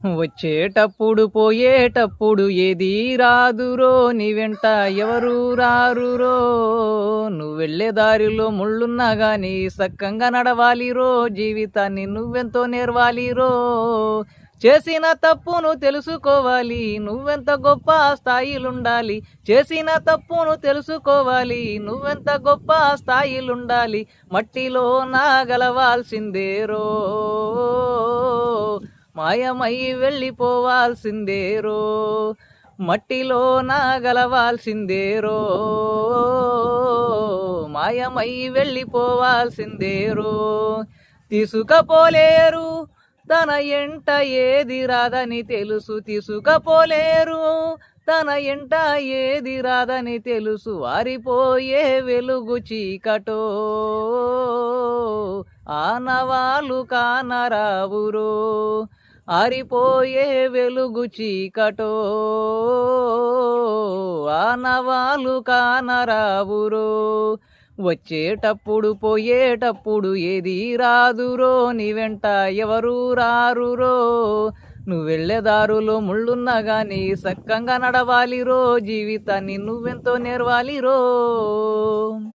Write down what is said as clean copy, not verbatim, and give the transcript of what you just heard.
వచ్చేటప్పుడు పోయేటప్పుడు ఏదీ రాదురో, నీ వెంట ఎవరు రారురో. నువ్వెళ్ళే దారిలో ముళ్ళున్నా గాని సక్కంగా నడవాలిరో, జీవితాన్ని నువ్వెంతో నేర్వాలిరో. చేసిన తప్పును తెలుసుకోవాలి, నువ్వెంత గొప్ప స్థాయిలుండాలి. చేసిన తప్పును తెలుసుకోవాలి, నువ్వెంత గొప్ప స్థాయిలుండాలి. మట్టిలో నాగలవాల్సిందేరో, మాయమై వెళ్ళిపోవాల్సిందేరో. మట్టిలో నాగలవాల్సిందేరో, మాయమై వెళ్ళిపోవాల్సిందేరో. తీసుకపోలేరు తన ఎంట ఏది రాదని తెలుసు, తీసుకపోలేరు తన ఎంట ఏది రాదని తెలుసు. వారిపోయే వెలుగు చీకటో, ఆనవాలు కానరావురో. ఆరిపోయే వెలుగు చీకటో, ఆనవాలు కానరావురో. వచ్చేటప్పుడు పోయేటప్పుడు ఏదీ రాదురో, నీ వెంట ఎవరు రారురో. నువ్వెళ్ళే దారులో ముళ్ళున్నా గాని సక్కంగా నడవాలిరో, జీవితాన్ని నువ్వెంతో నేర్వాలిరో.